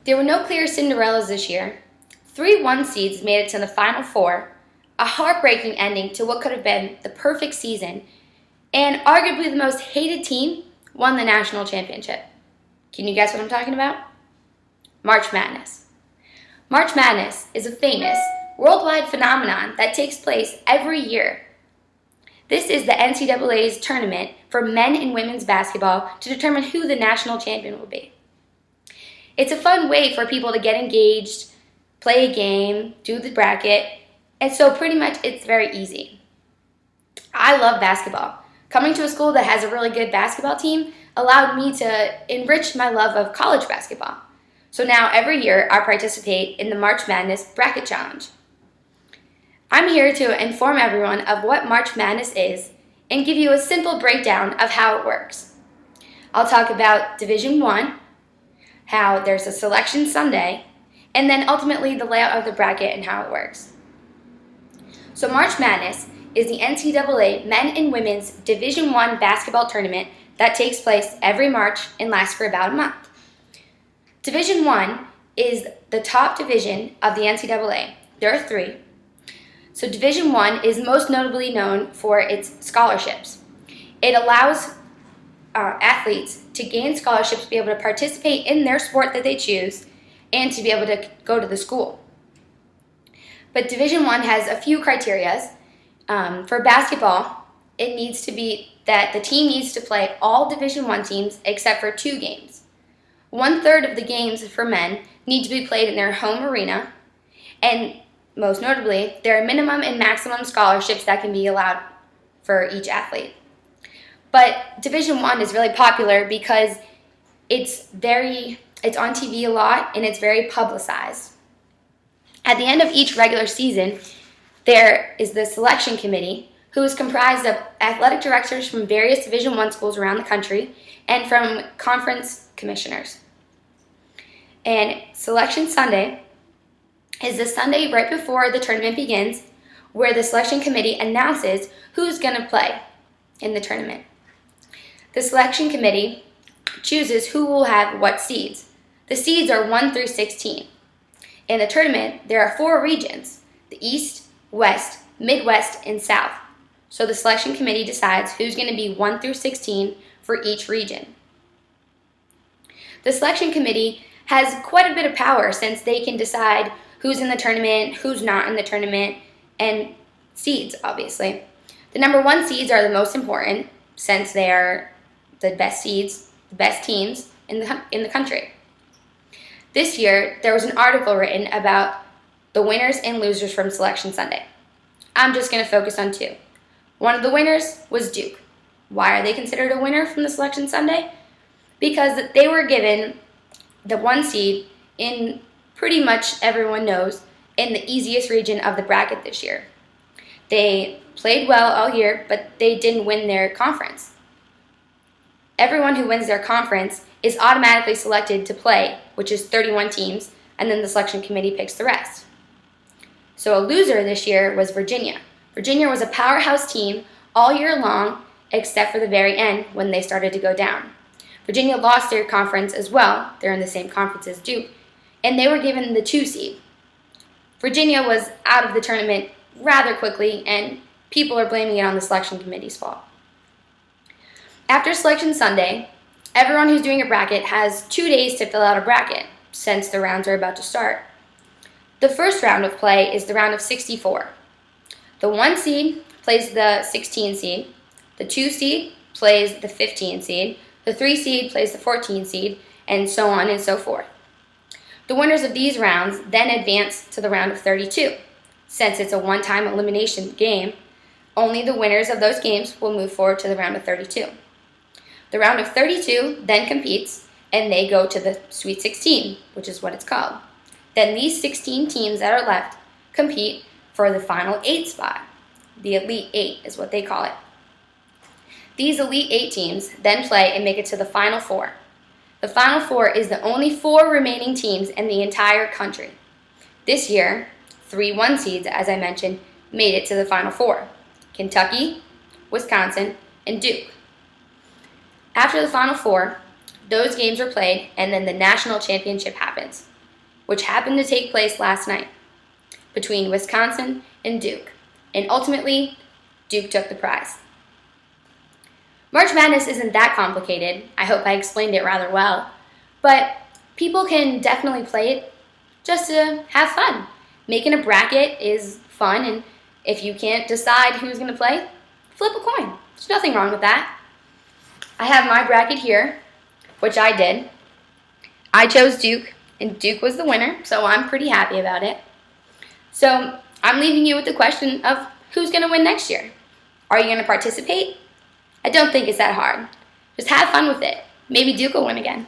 There were no clear Cinderellas this year. 3 1 seeds made it to the Final Four, a heartbreaking ending to what could have been the perfect season, and arguably the most hated team won the national championship. Can you guess what I'm talking about? March Madness. March Madness is a famous, worldwide phenomenon that takes place every year. This is the NCAA's tournament for men and women's basketball to determine who the national champion will be. It's a fun way for people to get engaged, play a game, do the bracket, and so pretty much it's very easy. I love basketball. Coming to a school that has a really good basketball team allowed me to enrich my love of college basketball. So now every year I participate in the March Madness Bracket Challenge. I'm here to inform everyone of what March Madness is and give you a simple breakdown of how it works. I'll talk about Division I, how there's a Selection Sunday, and then ultimately the layout of the bracket and how it works. So March Madness is the NCAA men and women's Division I basketball tournament that takes place every March and lasts for about a month. Division I is the top division of the NCAA. There are 3. So Division I is most notably known for its scholarships. It allows athletes to gain scholarships to be able to participate in their sport that they choose and to be able to go to the school. But Division I has a few criteria. For basketball, it needs to be that the team needs to play all Division I teams except for 2 games. 1/3 of the games for men need to be played in their home arena, and most notably, there are minimum and maximum scholarships that can be allowed for each athlete. But Division I is really popular because it's on TV a lot and it's very publicized. At the end of each regular season, there is the selection committee, who is comprised of athletic directors from various Division I schools around the country and from conference commissioners. And Selection Sunday is the Sunday right before the tournament begins, where the selection committee announces who's going to play in the tournament. The selection committee chooses who will have what seeds. The seeds are 1 through 16. In the tournament, there are 4 regions: the East, West, Midwest, and South. So the selection committee decides who's going to be 1 through 16 for each region. The selection committee has quite a bit of power since they can decide who's in the tournament, who's not in the tournament, and seeds, obviously. The number 1 seeds are the most important since they are the best seeds, the best teams in the country. This year, there was an article written about the winners and losers from Selection Sunday. I'm just going to focus on 2. One of the winners was Duke. Why are they considered a winner from the Selection Sunday? Because they were given the 1 seed in, pretty much everyone knows, in the easiest region of the bracket this year. They played well all year, but they didn't win their conference. Everyone who wins their conference is automatically selected to play, which is 31 teams, and then the selection committee picks the rest. So a loser this year was Virginia. Virginia was a powerhouse team all year long, except for the very end when they started to go down. Virginia lost their conference as well. They're in the same conference as Duke, and they were given the 2 seed. Virginia was out of the tournament rather quickly, and people are blaming it on the selection committee's fault. After Selection Sunday, everyone who's doing a bracket has 2 days to fill out a bracket, since the rounds are about to start. The first round of play is the round of 64. The 1 seed plays the 16 seed, the 2 seed plays the 15 seed, the 3 seed plays the 14 seed, and so on and so forth. The winners of these rounds then advance to the round of 32. Since it's a one-time elimination game, only the winners of those games will move forward to the round of 32. The round of 32 then competes, and they go to the Sweet 16, which is what it's called. Then these 16 teams that are left compete for the final 8 spot. The Elite 8 is what they call it. These Elite 8 teams then play and make it to the Final 4. The Final 4 is the only 4 remaining teams in the entire country. This year, 3 1 seeds, as I mentioned, made it to the Final 4. Kentucky, Wisconsin, and Duke. After the Final 4, those games are played, and then the national championship happens. which happened to take place last night between Wisconsin and Duke, and ultimately, Duke took the prize. March Madness isn't that complicated. I hope I explained it rather well, but people can definitely play it just to have fun. Making a bracket is fun, and if you can't decide who's going to play, flip a coin. There's nothing wrong with that. I have my bracket here, which I did. I chose Duke, and Duke was the winner, so I'm pretty happy about it. So I'm leaving you with the question of who's going to win next year. Are you going to participate? I don't think it's that hard. Just have fun with it. Maybe Duke will win again.